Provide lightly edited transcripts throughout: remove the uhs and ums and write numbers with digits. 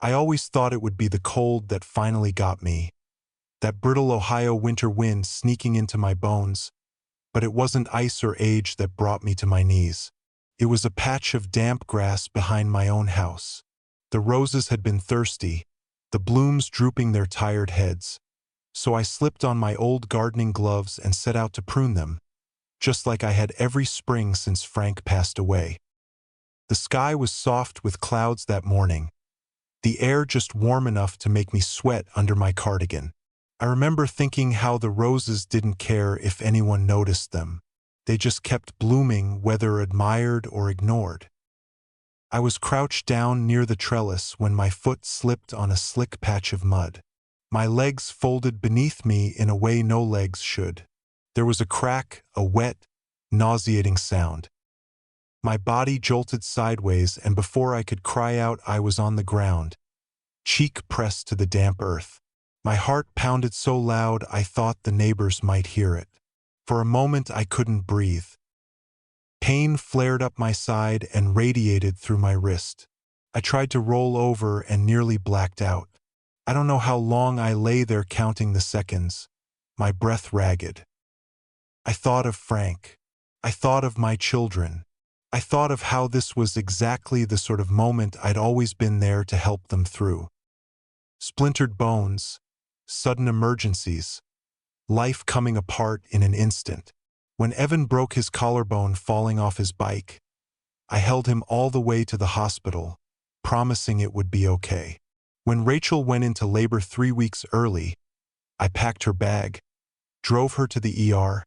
I always thought it would be the cold that finally got me, that brittle Ohio winter wind sneaking into my bones, but it wasn't ice or age that brought me to my knees. It was a patch of damp grass behind my own house. The roses had been thirsty, the blooms drooping their tired heads, so I slipped on my old gardening gloves and set out to prune them, just like I had every spring since Frank passed away. The sky was soft with clouds that morning, the air just warm enough to make me sweat under my cardigan. I remember thinking how the roses didn't care if anyone noticed them. They just kept blooming whether admired or ignored. I was crouched down near the trellis when my foot slipped on a slick patch of mud. My legs folded beneath me in a way no legs should. There was a crack, a wet, nauseating sound. My body jolted sideways, and before I could cry out, I was on the ground, cheek pressed to the damp earth. My heart pounded so loud I thought the neighbors might hear it. For a moment I couldn't breathe. Pain flared up my side and radiated through my wrist. I tried to roll over and nearly blacked out. I don't know how long I lay there counting the seconds, my breath ragged. I thought of Frank. I thought of my children. I thought of how this was exactly the sort of moment I'd always been there to help them through. Splintered bones, sudden emergencies, life coming apart in an instant. When Evan broke his collarbone falling off his bike, I held him all the way to the hospital, promising it would be okay. When Rachel went into labor 3 weeks early, I packed her bag, drove her to the ER,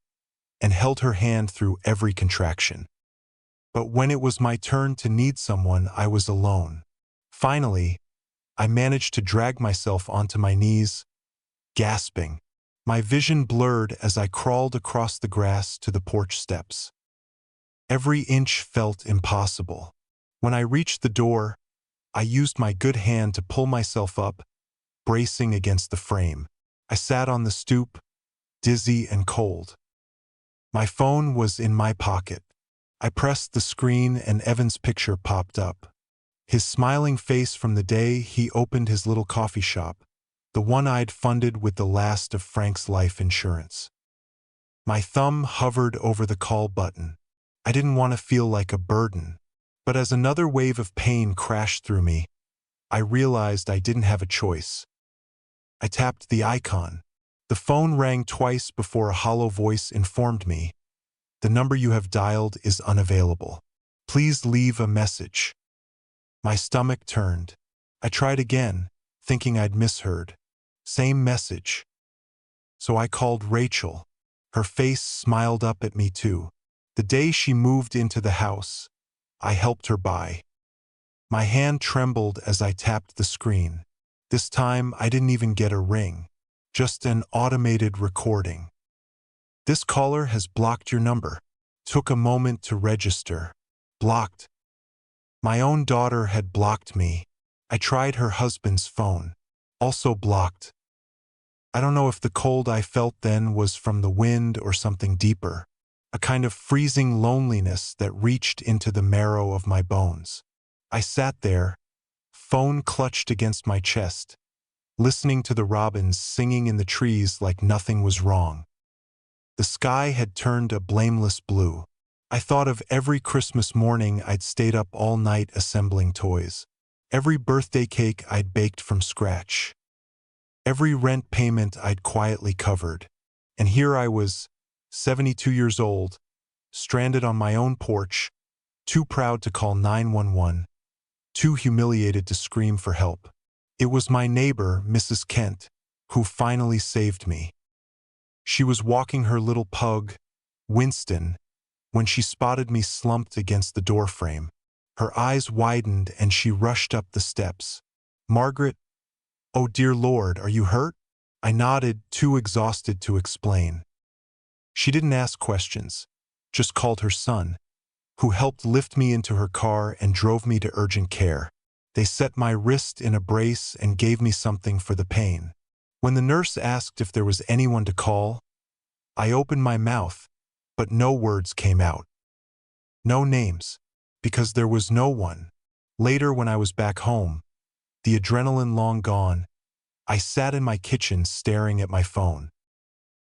and held her hand through every contraction. But when it was my turn to need someone, I was alone. Finally, I managed to drag myself onto my knees, gasping. My vision blurred as I crawled across the grass to the porch steps. Every inch felt impossible. When I reached the door, I used my good hand to pull myself up, bracing against the frame. I sat on the stoop, dizzy and cold. My phone was in my pocket. I pressed the screen and Evan's picture popped up. His smiling face from the day he opened his little coffee shop, the one I'd funded with the last of Frank's life insurance. My thumb hovered over the call button. I didn't want to feel like a burden, but as another wave of pain crashed through me, I realized I didn't have a choice. I tapped the icon. The phone rang twice before a hollow voice informed me, "The number you have dialed is unavailable. Please leave a message." My stomach turned. I tried again, thinking I'd misheard. Same message. So I called Rachel. Her face smiled up at me too. The day she moved into the house, I helped her buy. My hand trembled as I tapped the screen. This time I didn't even get a ring, just an automated recording. "This caller has blocked your number." Took a moment to register. Blocked. My own daughter had blocked me. I tried her husband's phone. Also blocked. I don't know if the cold I felt then was from the wind or something deeper, a kind of freezing loneliness that reached into the marrow of my bones. I sat there, phone clutched against my chest, listening to the robins singing in the trees like nothing was wrong. The sky had turned a blameless blue. I thought of every Christmas morning I'd stayed up all night assembling toys, every birthday cake I'd baked from scratch, every rent payment I'd quietly covered. And here I was, 72 years old, stranded on my own porch, too proud to call 911, too humiliated to scream for help. It was my neighbor, Mrs. Kent, who finally saved me. She was walking her little pug, Winston, when she spotted me slumped against the doorframe. Her eyes widened and she rushed up the steps. "Margaret, oh dear Lord, are you hurt?" I nodded, too exhausted to explain. She didn't ask questions, just called her son, who helped lift me into her car and drove me to urgent care. They set my wrist in a brace and gave me something for the pain. When the nurse asked if there was anyone to call, I opened my mouth, but no words came out. No names, because there was no one. Later, when I was back home, the adrenaline long gone, I sat in my kitchen staring at my phone.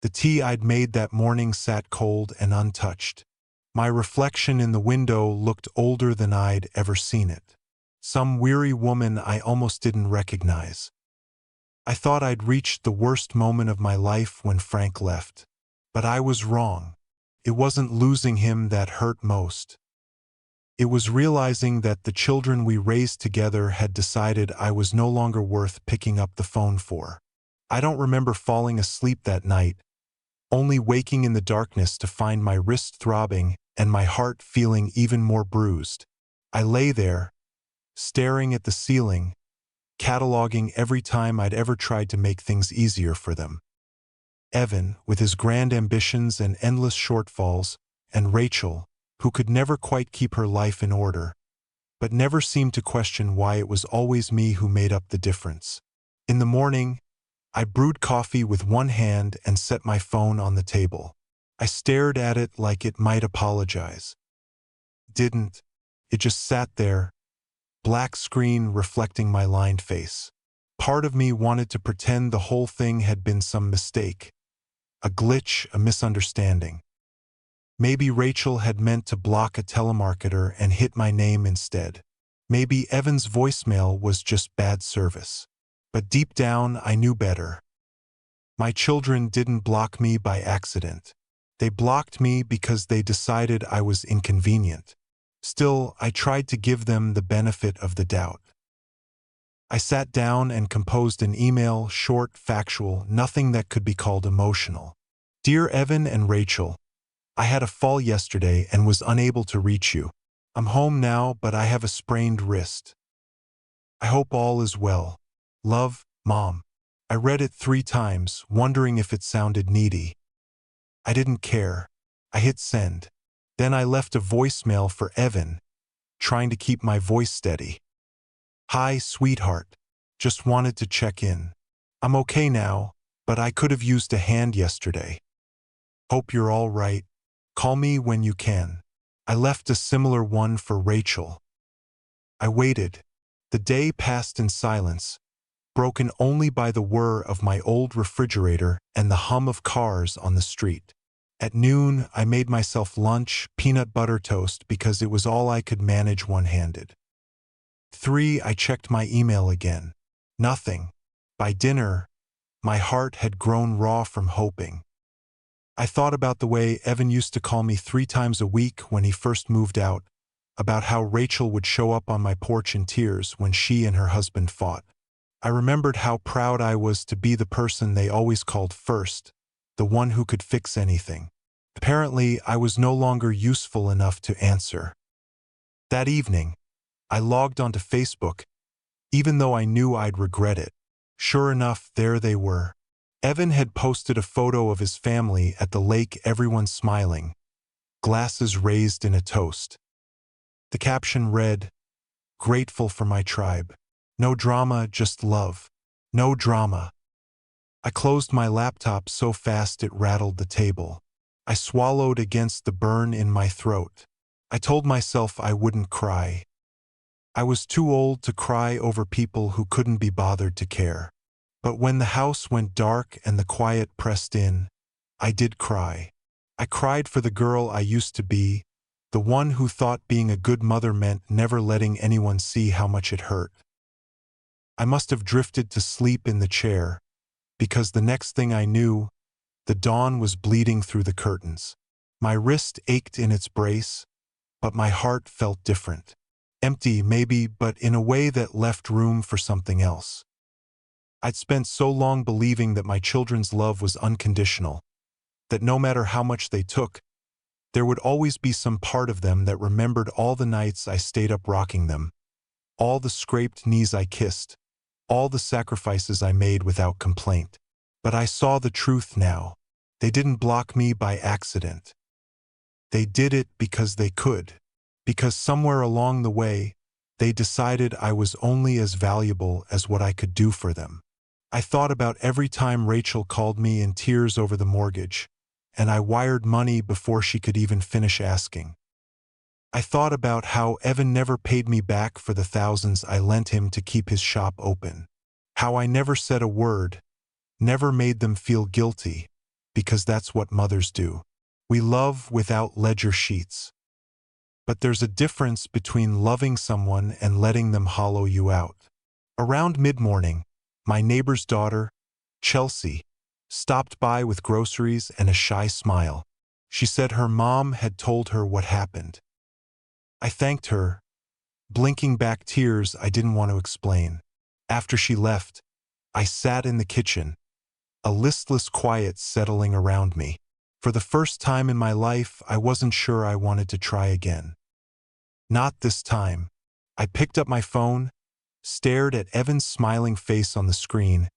The tea I'd made that morning sat cold and untouched. My reflection in the window looked older than I'd ever seen it. Some weary woman I almost didn't recognize. I thought I'd reached the worst moment of my life when Frank left. But I was wrong. It wasn't losing him that hurt most. It was realizing that the children we raised together had decided I was no longer worth picking up the phone for. I don't remember falling asleep that night, only waking in the darkness to find my wrist throbbing and my heart feeling even more bruised. I lay there, staring at the ceiling, cataloging every time I'd ever tried to make things easier for them. Evan, with his grand ambitions and endless shortfalls, and Rachel, who could never quite keep her life in order, but never seemed to question why it was always me who made up the difference. In the morning, I brewed coffee with one hand and set my phone on the table. I stared at it like it might apologize. Didn't. It just sat there, black screen reflecting my lined face. Part of me wanted to pretend the whole thing had been some mistake, a glitch, a misunderstanding. Maybe Rachel had meant to block a telemarketer and hit my name instead. Maybe Evan's voicemail was just bad service. But deep down, I knew better. My children didn't block me by accident. They blocked me because they decided I was inconvenient. Still, I tried to give them the benefit of the doubt. I sat down and composed an email, short, factual, nothing that could be called emotional. Dear Evan and Rachel, I had a fall yesterday and was unable to reach you. I'm home now, but I have a sprained wrist. I hope all is well. Love, Mom. I read it 3 times, wondering if it sounded needy. I didn't care. I hit send. Then I left a voicemail for Evan, trying to keep my voice steady. Hi, sweetheart. Just wanted to check in. I'm okay now, but I could have used a hand yesterday. Hope you're all right. Call me when you can. I left a similar one for Rachel. I waited. The day passed in silence, broken only by the whir of my old refrigerator and the hum of cars on the street. At noon, I made myself lunch, peanut butter toast, because it was all I could manage one-handed. 3, I checked my email again. Nothing. By dinner, my heart had grown raw from hoping. I thought about the way Evan used to call me 3 times a week when he first moved out, about how Rachel would show up on my porch in tears when she and her husband fought. I remembered how proud I was to be the person they always called first, the one who could fix anything. Apparently, I was no longer useful enough to answer. That evening, I logged onto Facebook, even though I knew I'd regret it. Sure enough, there they were. Evan had posted a photo of his family at the lake, everyone smiling, glasses raised in a toast. The caption read, "Grateful for my tribe. No drama, just love. No drama." I closed my laptop so fast it rattled the table. I swallowed against the burn in my throat. I told myself I wouldn't cry. I was too old to cry over people who couldn't be bothered to care. But when the house went dark and the quiet pressed in, I did cry. I cried for the girl I used to be, the one who thought being a good mother meant never letting anyone see how much it hurt. I must have drifted to sleep in the chair, because the next thing I knew, the dawn was bleeding through the curtains. My wrist ached in its brace, but my heart felt different. Empty, maybe, but in a way that left room for something else. I'd spent so long believing that my children's love was unconditional, that no matter how much they took, there would always be some part of them that remembered all the nights I stayed up rocking them, all the scraped knees I kissed, all the sacrifices I made without complaint. But I saw the truth now. They didn't block me by accident. They did it because they could, because somewhere along the way, they decided I was only as valuable as what I could do for them. I thought about every time Rachel called me in tears over the mortgage, and I wired money before she could even finish asking. I thought about how Evan never paid me back for the thousands I lent him to keep his shop open. How I never said a word, never made them feel guilty, because that's what mothers do. We love without ledger sheets. But there's a difference between loving someone and letting them hollow you out. Around mid-morning, my neighbor's daughter, Chelsea, stopped by with groceries and a shy smile. She said her mom had told her what happened. I thanked her, blinking back tears I didn't want to explain. After she left, I sat in the kitchen, a listless quiet settling around me. For the first time in my life, I wasn't sure I wanted to try again. Not this time. I picked up my phone, stared at Evan's smiling face on the screen,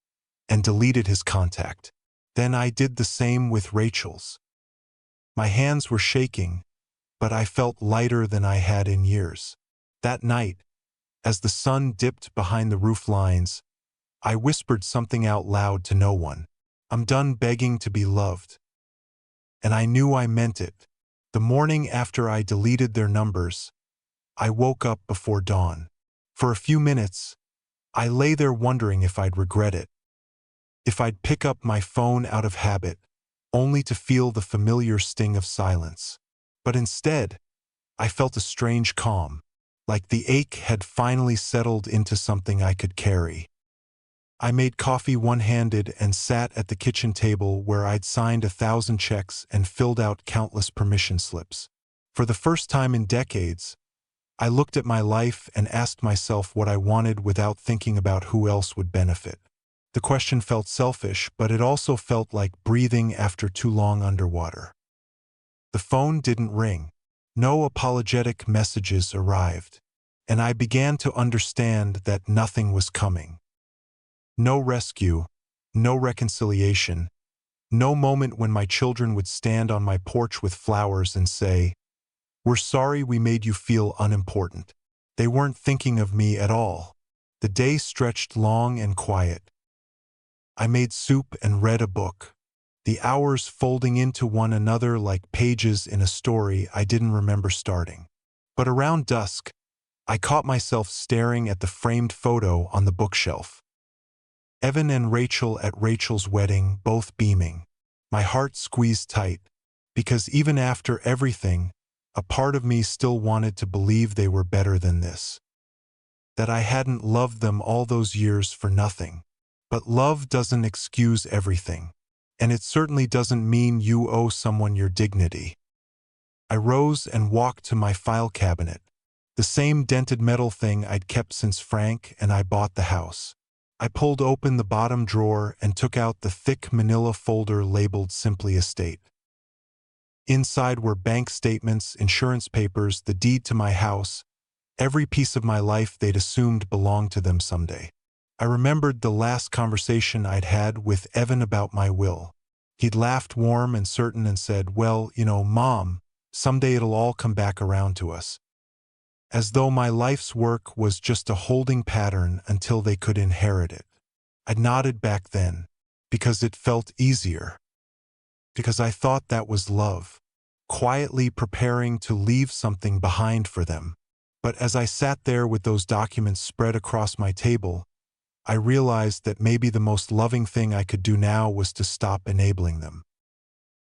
and deleted his contact. Then I did the same with Rachel's. My hands were shaking, but I felt lighter than I had in years. That night, as the sun dipped behind the roof lines, I whispered something out loud to no one. I'm done begging to be loved. And I knew I meant it. The morning after I deleted their numbers, I woke up before dawn. For a few minutes, I lay there wondering if I'd regret it. If I'd pick up my phone out of habit, only to feel the familiar sting of silence. But instead, I felt a strange calm, like the ache had finally settled into something I could carry. I made coffee one-handed and sat at the kitchen table where I'd signed 1,000 checks and filled out countless permission slips. For the first time in decades, I looked at my life and asked myself what I wanted without thinking about who else would benefit. The question felt selfish, but it also felt like breathing after too long underwater. The phone didn't ring. No apologetic messages arrived. And I began to understand that nothing was coming. No rescue, no reconciliation, no moment when my children would stand on my porch with flowers and say, "We're sorry we made you feel unimportant." They weren't thinking of me at all. The day stretched long and quiet. I made soup and read a book, the hours folding into one another like pages in a story I didn't remember starting. But around dusk, I caught myself staring at the framed photo on the bookshelf. Evan and Rachel at Rachel's wedding, both beaming. My heart squeezed tight, because even after everything, a part of me still wanted to believe they were better than this. That I hadn't loved them all those years for nothing. But love doesn't excuse everything. And it certainly doesn't mean you owe someone your dignity. I rose and walked to my file cabinet, the same dented metal thing I'd kept since Frank and I bought the house. I pulled open the bottom drawer and took out the thick manila folder labeled Simply Estate. Inside were bank statements, insurance papers, the deed to my house, every piece of my life they'd assumed belonged to them someday. I remembered the last conversation I'd had with Evan about my will. He'd laughed warm and certain and said, "Well, Mom, someday it'll all come back around to us." As though my life's work was just a holding pattern until they could inherit it. I nodded back then, because it felt easier. Because I thought that was love, quietly preparing to leave something behind for them. But as I sat there with those documents spread across my table, I realized that maybe the most loving thing I could do now was to stop enabling them.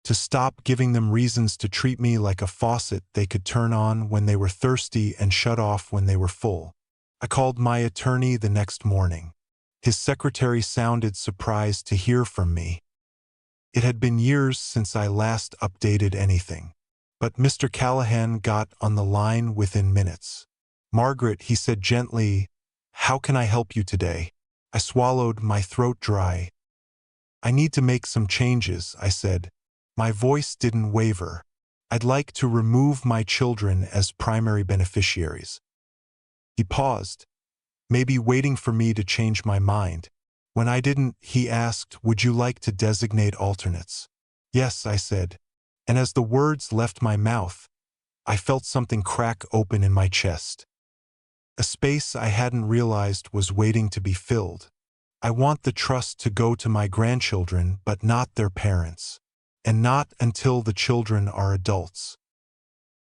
To stop giving them reasons to treat me like a faucet they could turn on when they were thirsty and shut off when they were full. I called my attorney the next morning. His secretary sounded surprised to hear from me. It had been years since I last updated anything. But Mr. Callahan got on the line within minutes. "Margaret," he said gently, "how can I help you today?" I swallowed, my throat dry. "I need to make some changes," I said. My voice didn't waver. "I'd like to remove my children as primary beneficiaries." He paused, maybe waiting for me to change my mind. When I didn't, he asked, "Would you like to designate alternates?" "Yes," I said. And as the words left my mouth, I felt something crack open in my chest. A space I hadn't realized was waiting to be filled. I want the trust to go to my grandchildren, but not their parents. And not until the children are adults.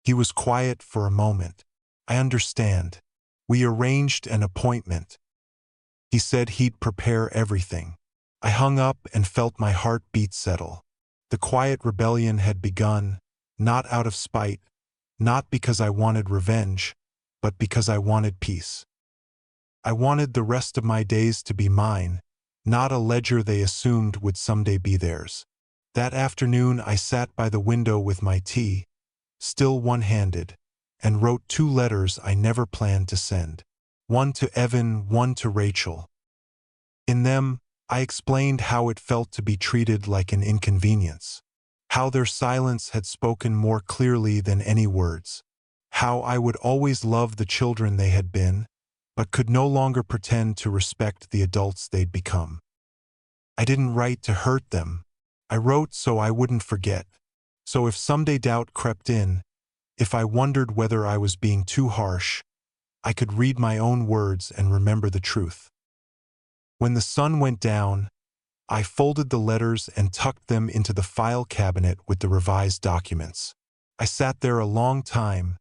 He was quiet for a moment. I understand. We arranged an appointment. He said he'd prepare everything. I hung up and felt my heartbeat settle. The quiet rebellion had begun, not out of spite, not because I wanted revenge, but because I wanted peace. I wanted the rest of my days to be mine, not a ledger they assumed would someday be theirs. That afternoon I sat by the window with my tea, still one-handed, and wrote 2 letters I never planned to send. One to Evan, one to Rachel. In them, I explained how it felt to be treated like an inconvenience, how their silence had spoken more clearly than any words, how I would always love the children they had been, but could no longer pretend to respect the adults they'd become. I didn't write to hurt them. I wrote so I wouldn't forget. So if someday doubt crept in, if I wondered whether I was being too harsh, I could read my own words and remember the truth. When the sun went down, I folded the letters and tucked them into the file cabinet with the revised documents. I sat there a long time,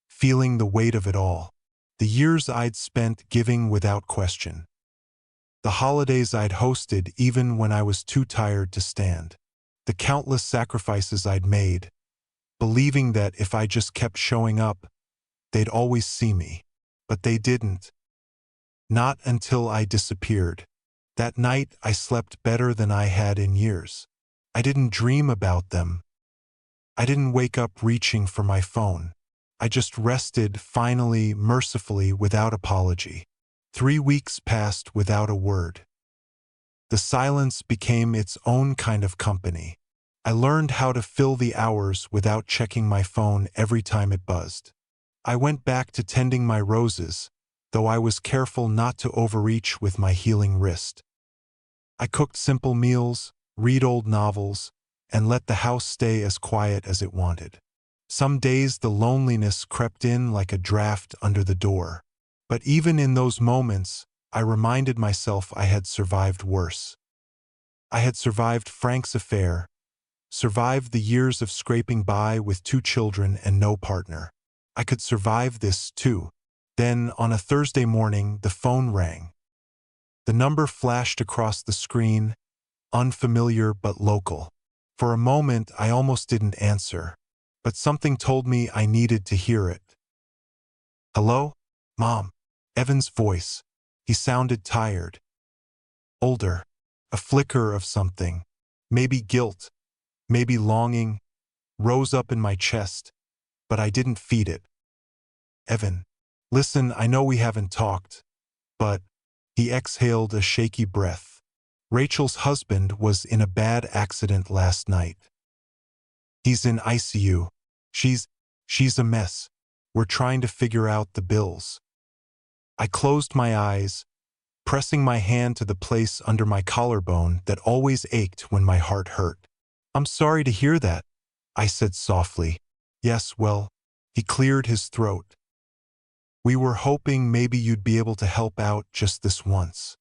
feeling the weight of it all. The years I'd spent giving without question. The holidays I'd hosted even when I was too tired to stand. The countless sacrifices I'd made, believing that if I just kept showing up, they'd always see me. But they didn't. Not until I disappeared. That night I slept better than I had in years. I didn't dream about them. I didn't wake up reaching for my phone. I just rested, finally, mercifully, without apology. 3 weeks passed without a word. The silence became its own kind of company. I learned how to fill the hours without checking my phone every time it buzzed. I went back to tending my roses, though I was careful not to overreach with my healing wrist. I cooked simple meals, read old novels, and let the house stay as quiet as it wanted. Some days the loneliness crept in like a draft under the door. But even in those moments, I reminded myself I had survived worse. I had survived Frank's affair, survived the years of scraping by with 2 children and no partner. I could survive this too. Then, on a Thursday morning, the phone rang. The number flashed across the screen, unfamiliar but local. For a moment, I almost didn't answer, but something told me I needed to hear it. "Hello? Mom." Evan's voice. He sounded tired. Older. A flicker of something. Maybe guilt. Maybe longing. Rose up in my chest, but I didn't feed it. "Evan. Listen, I know we haven't talked, but..." He exhaled a shaky breath. "Rachel's husband was in a bad accident last night. He's in ICU. She's a mess. We're trying to figure out the bills." I closed my eyes, pressing my hand to the place under my collarbone that always ached when my heart hurt. "I'm sorry to hear that," I said softly. "Yes, well..." He cleared his throat. "We were hoping maybe you'd be able to help out just this once."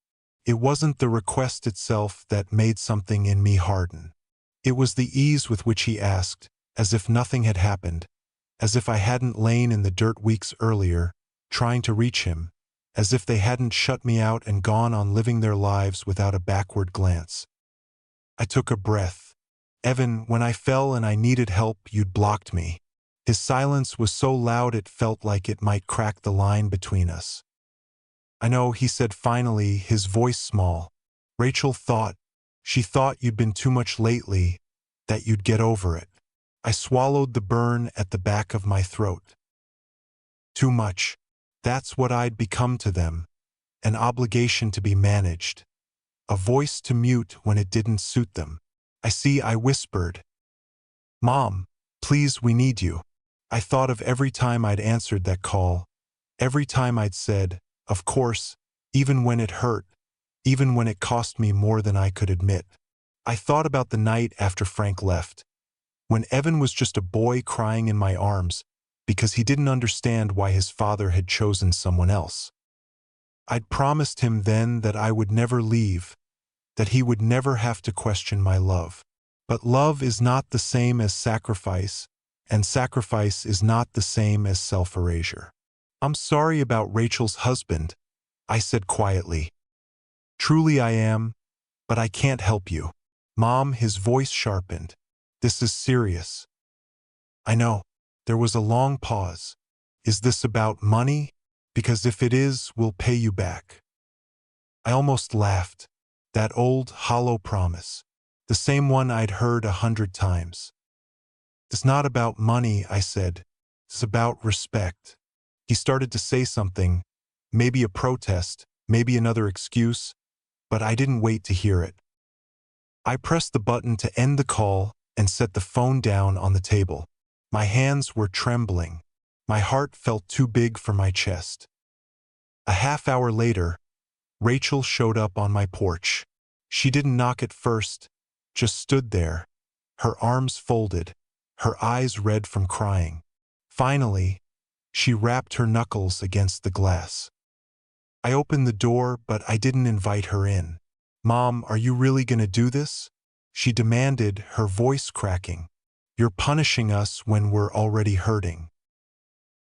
It wasn't the request itself that made something in me harden. It was the ease with which he asked, as if nothing had happened, as if I hadn't lain in the dirt weeks earlier, trying to reach him, as if they hadn't shut me out and gone on living their lives without a backward glance. I took a breath. "Evan, when I fell and I needed help, you'd blocked me." His silence was so loud it felt like it might crack the line between us. "I know," he said finally, his voice small. She thought you'd been too much lately, that you'd get over it." I swallowed the burn at the back of my throat. Too much. That's what I'd become to them. An obligation to be managed. A voice to mute when it didn't suit them. I whispered. "Mom, please, we need you." I thought of every time I'd answered that call, every time I'd said, "Of course," even when it hurt, even when it cost me more than I could admit. I thought about the night after Frank left, when Evan was just a boy crying in my arms because he didn't understand why his father had chosen someone else. I'd promised him then that I would never leave, that he would never have to question my love. But love is not the same as sacrifice, and sacrifice is not the same as self-erasure. I'm sorry about Rachel's husband, I said quietly. Truly I am, but I can't help you. Mom, his voice sharpened. This is serious. I know. There was a long pause. Is this about money? Because if it is, we'll pay you back. I almost laughed. That old, hollow promise. The same one I'd heard 100 times. It's not about money, I said. It's about respect. He started to say something, maybe a protest, maybe another excuse, but I didn't wait to hear it. I pressed the button to end the call and set the phone down on the table. My hands were trembling. My heart felt too big for my chest. A half hour later, Rachel showed up on my porch. She didn't knock at first, just stood there, her arms folded, her eyes red from crying. Finally, she rapped her knuckles against the glass. I opened the door, but I didn't invite her in. Mom, are you really gonna do this? She demanded, her voice cracking. You're punishing us when we're already hurting.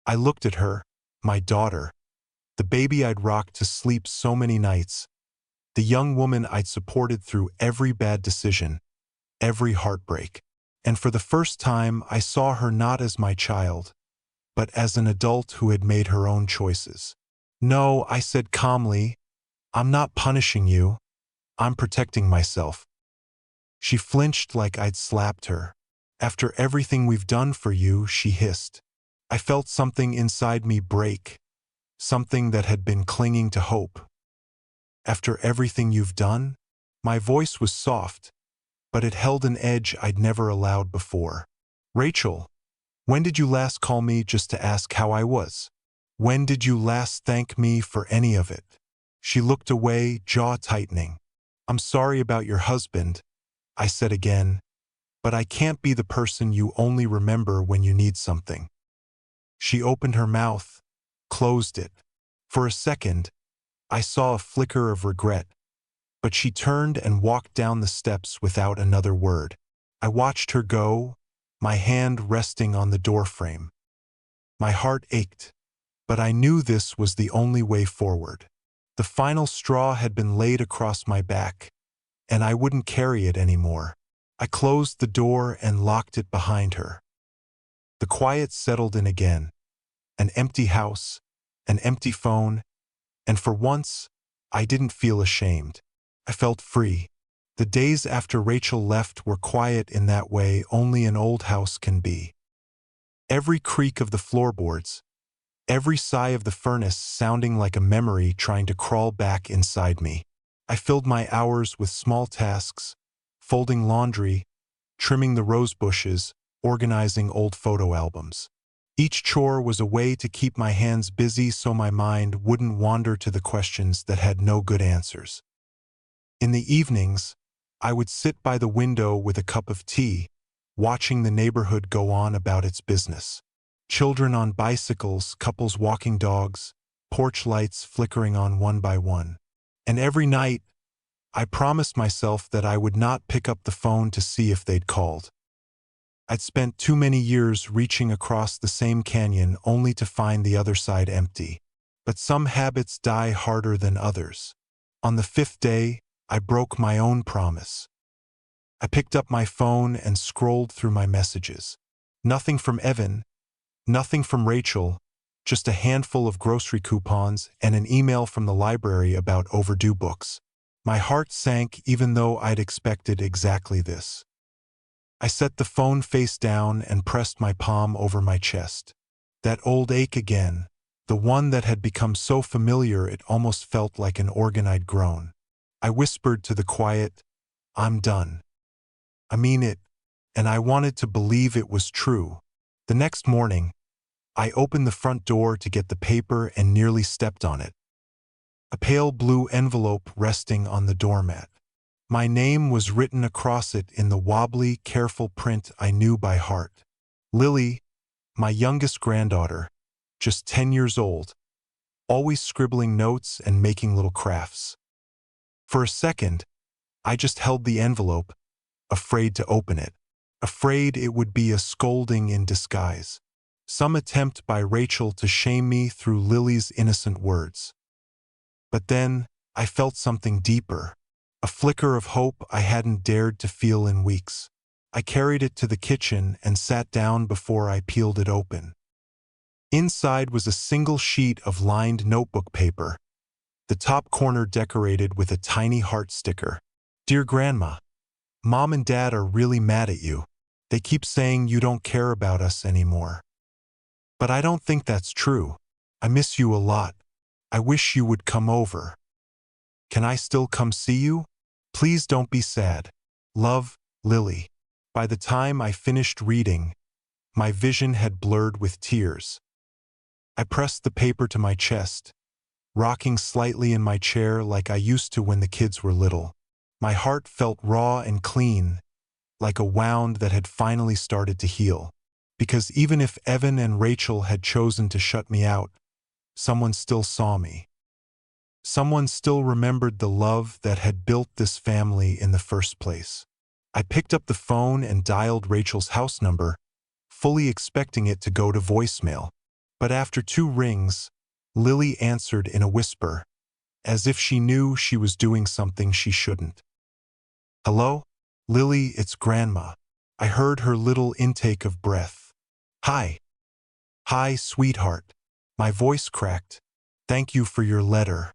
I looked at her, my daughter, the baby I'd rocked to sleep so many nights, the young woman I'd supported through every bad decision, every heartbreak. And for the first time, I saw her not as my child, but as an adult who had made her own choices. No, I said calmly, I'm not punishing you. I'm protecting myself. She flinched like I'd slapped her. After everything we've done for you, she hissed. I felt something inside me break, something that had been clinging to hope. After everything you've done? My voice was soft, but it held an edge I'd never allowed before. Rachel, when did you last call me just to ask how I was? When did you last thank me for any of it? She looked away, jaw tightening. I'm sorry about your husband, I said again, but I can't be the person you only remember when you need something. She opened her mouth, closed it. For a second, I saw a flicker of regret, but she turned and walked down the steps without another word. I watched her go, my hand resting on the doorframe. My heart ached, but I knew this was the only way forward. The final straw had been laid across my back, and I wouldn't carry it anymore. I closed the door and locked it behind her. The quiet settled in again. An empty house, an empty phone, and for once, I didn't feel ashamed. I felt free. The days after Rachel left were quiet in that way only an old house can be. Every creak of the floorboards, every sigh of the furnace sounding like a memory trying to crawl back inside me. I filled my hours with small tasks, folding laundry, trimming the rose bushes, organizing old photo albums. Each chore was a way to keep my hands busy so my mind wouldn't wander to the questions that had no good answers. In the evenings, I would sit by the window with a cup of tea, watching the neighborhood go on about its business. Children on bicycles, couples walking dogs, porch lights flickering on one by one. And every night, I promised myself that I would not pick up the phone to see if they'd called. I'd spent too many years reaching across the same canyon only to find the other side empty. But some habits die harder than others. On the 5th day, I broke my own promise. I picked up my phone and scrolled through my messages. Nothing from Evan, nothing from Rachel, just a handful of grocery coupons and an email from the library about overdue books. My heart sank even though I'd expected exactly this. I set the phone face down and pressed my palm over my chest. That old ache again, the one that had become so familiar it almost felt like an organ I'd grown. I whispered to the quiet, I'm done. I mean it, and I wanted to believe it was true. The next morning, I opened the front door to get the paper and nearly stepped on it. A pale blue envelope resting on the doormat. My name was written across it in the wobbly, careful print I knew by heart. Lily, my youngest granddaughter, just 10 years old, always scribbling notes and making little crafts. For a second, I just held the envelope, afraid to open it. afraid it would be a scolding in disguise. Some attempt by Rachel to shame me through Lily's innocent words. But then, I felt something deeper, a flicker of hope I hadn't dared to feel in weeks. I carried it to the kitchen and sat down before I peeled it open. Inside was a single sheet of lined notebook paper, the top corner decorated with a tiny heart sticker. Dear Grandma, Mom and Dad are really mad at you. They keep saying you don't care about us anymore. But I don't think that's true. I miss you a lot. I wish you would come over. Can I still come see you? Please don't be sad. Love, Lily. By the time I finished reading, my vision had blurred with tears. I pressed the paper to my chest, rocking slightly in my chair like I used to when the kids were little. My heart felt raw and clean, like a wound that had finally started to heal. Because even if Evan and Rachel had chosen to shut me out, someone still saw me. Someone still remembered the love that had built this family in the first place. I picked up the phone and dialed Rachel's house number, fully expecting it to go to voicemail. But after 2 rings, Lily answered in a whisper, as if she knew she was doing something she shouldn't. Hello? Lily, it's Grandma. I heard her little intake of breath. Hi. Hi, sweetheart. My voice cracked. Thank you for your letter.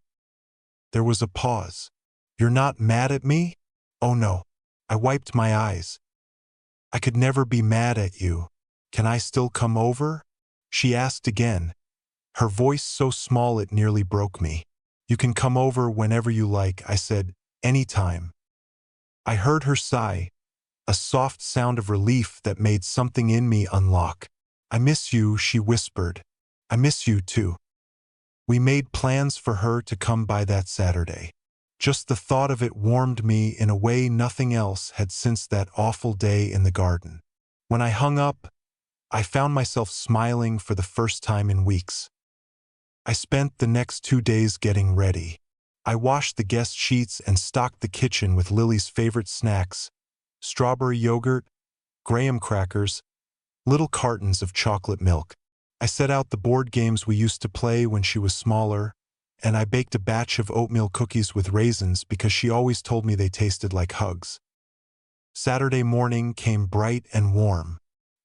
There was a pause. You're not mad at me? Oh no. I wiped my eyes. I could never be mad at you. Can I still come over? She asked again, her voice so small it nearly broke me. You can come over whenever you like, I said, anytime. I heard her sigh, a soft sound of relief that made something in me unlock. I miss you, she whispered. I miss you too. We made plans for her to come by that Saturday. Just the thought of it warmed me in a way nothing else had since that awful day in the garden. When I hung up, I found myself smiling for the first time in weeks. I spent the next 2 days getting ready. I washed the guest sheets and stocked the kitchen with Lily's favorite snacks, strawberry yogurt, graham crackers, little cartons of chocolate milk. I set out the board games we used to play when she was smaller, and I baked a batch of oatmeal cookies with raisins because she always told me they tasted like hugs. Saturday morning came bright and warm.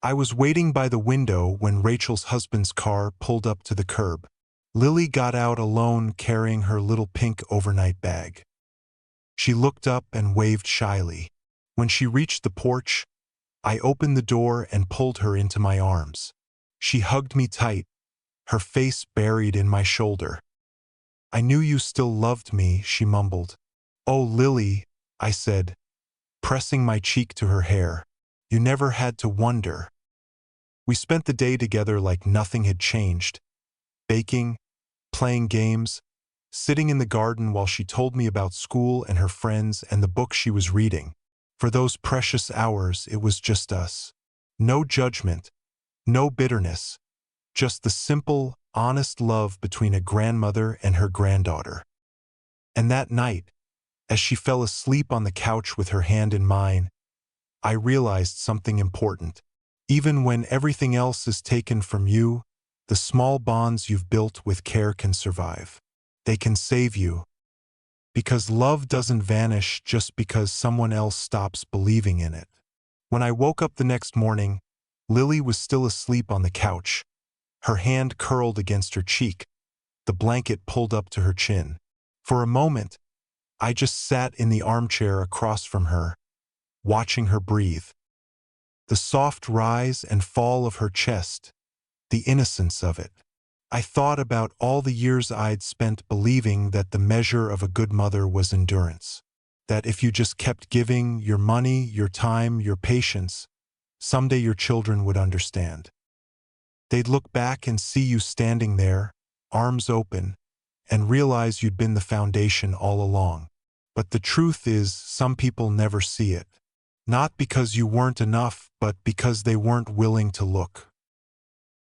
I was waiting by the window when Rachel's husband's car pulled up to the curb. Lily got out alone carrying her little pink overnight bag. She looked up and waved shyly. When she reached the porch, I opened the door and pulled her into my arms. She hugged me tight, her face buried in my shoulder. I knew you still loved me, she mumbled. Oh, Lily, I said, pressing my cheek to her hair. You never had to wonder. We spent the day together like nothing had changed, baking, playing games, sitting in the garden while she told me about school and her friends and the book she was reading. For those precious hours, it was just us. No judgment, no bitterness, just the simple, honest love between a grandmother and her granddaughter. And that night, as she fell asleep on the couch with her hand in mine, I realized something important. Even when everything else is taken from you, the small bonds you've built with care can survive. They can save you. Because love doesn't vanish just because someone else stops believing in it. When I woke up the next morning, Lily was still asleep on the couch, her hand curled against her cheek, the blanket pulled up to her chin. For a moment, I just sat in the armchair across from her, watching her breathe. The soft rise and fall of her chest, the innocence of it. I thought about all the years I'd spent believing that the measure of a good mother was endurance. That if you just kept giving your money, your time, your patience, someday your children would understand. They'd look back and see you standing there, arms open, and realize you'd been the foundation all along. But the truth is, some people never see it. Not because you weren't enough, but because they weren't willing to look.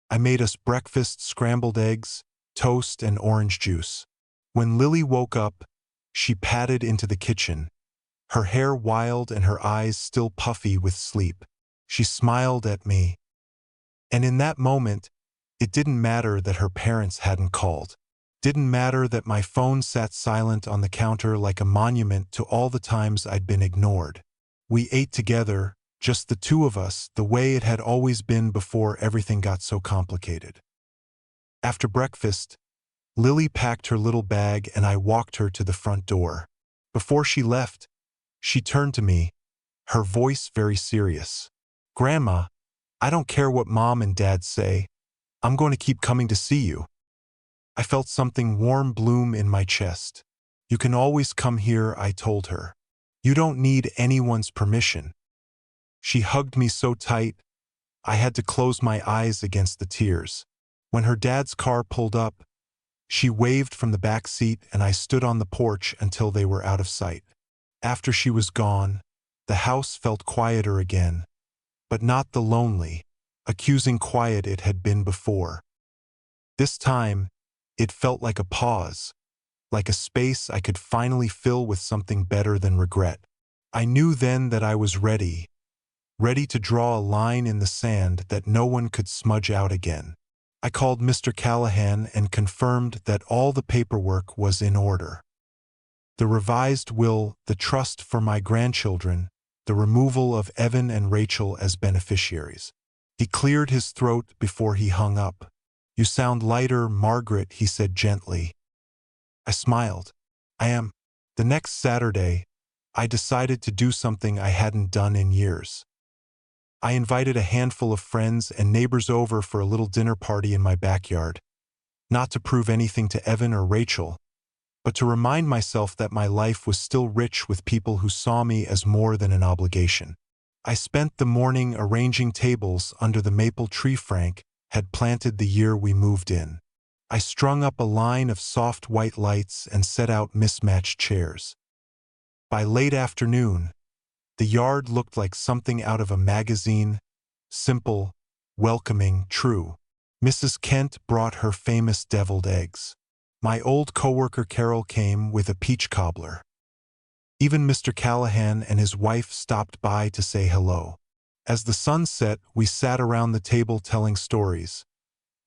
I made us breakfast, scrambled eggs, toast, and orange juice. When Lily woke up, she padded into the kitchen, her hair wild and her eyes still puffy with sleep. She smiled at me. And in that moment, it didn't matter that her parents hadn't called. Didn't matter that my phone sat silent on the counter like a monument to all the times I'd been ignored. We ate together, just the two of us, the way it had always been before everything got so complicated. After breakfast, Lily packed her little bag and I walked her to the front door. Before she left, she turned to me, her voice very serious. "Grandma, I don't care what Mom and Dad say. I'm going to keep coming to see you." I felt something warm bloom in my chest. "You can always come here," I told her. "You don't need anyone's permission." She hugged me so tight, I had to close my eyes against the tears. When her dad's car pulled up, she waved from the back seat and I stood on the porch until they were out of sight. After she was gone, the house felt quieter again, but not the lonely, accusing quiet it had been before. This time, it felt like a pause, like a space I could finally fill with something better than regret. I knew then that I was ready to draw a line in the sand that no one could smudge out again. I called Mr. Callahan and confirmed that all the paperwork was in order. The revised will, the trust for my grandchildren, the removal of Evan and Rachel as beneficiaries. He cleared his throat before he hung up. "You sound lighter, Margaret," he said gently. I smiled. "I am." The next Saturday, I decided to do something I hadn't done in years. I invited a handful of friends and neighbors over for a little dinner party in my backyard. Not to prove anything to Evan or Rachel, but to remind myself that my life was still rich with people who saw me as more than an obligation. I spent the morning arranging tables under the maple tree Frank had planted the year we moved in. I strung up a line of soft white lights and set out mismatched chairs. By late afternoon, the yard looked like something out of a magazine, simple, welcoming, true. Mrs. Kent brought her famous deviled eggs. My old coworker Carol came with a peach cobbler. Even Mr. Callahan and his wife stopped by to say hello. As the sun set, we sat around the table telling stories,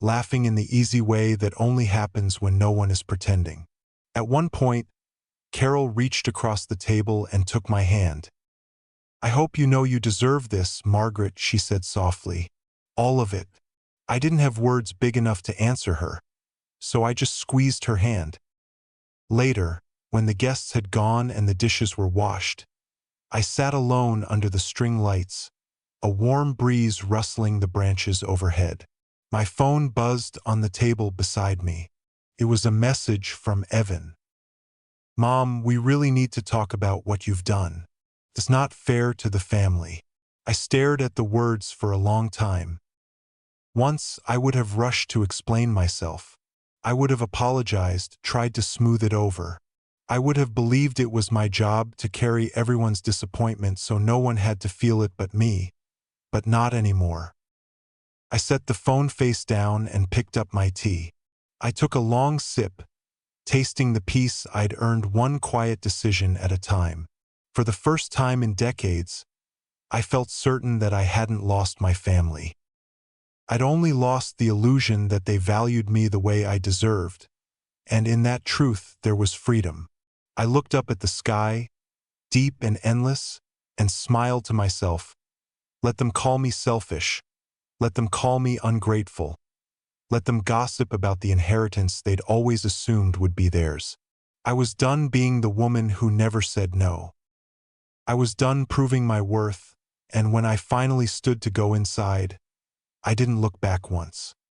laughing in the easy way that only happens when no one is pretending. At one point, Carol reached across the table and took my hand. "I hope you know you deserve this, Margaret," she said softly. "All of it." I didn't have words big enough to answer her, so I just squeezed her hand. Later, when the guests had gone and the dishes were washed, I sat alone under the string lights, a warm breeze rustling the branches overhead. My phone buzzed on the table beside me. It was a message from Evan. "Mom, we really need to talk about what you've done. It's not fair to the family." I stared at the words for a long time. Once I would have rushed to explain myself. I would have apologized, tried to smooth it over. I would have believed it was my job to carry everyone's disappointment so no one had to feel it but me. But not anymore. I set the phone face down and picked up my tea. I took a long sip, tasting the peace I'd earned one quiet decision at a time. For the first time in decades, I felt certain that I hadn't lost my family. I'd only lost the illusion that they valued me the way I deserved, and in that truth there was freedom. I looked up at the sky, deep and endless, and smiled to myself. Let them call me selfish. Let them call me ungrateful. Let them gossip about the inheritance they'd always assumed would be theirs. I was done being the woman who never said no. I was done proving my worth, and when I finally stood to go inside, I didn't look back once.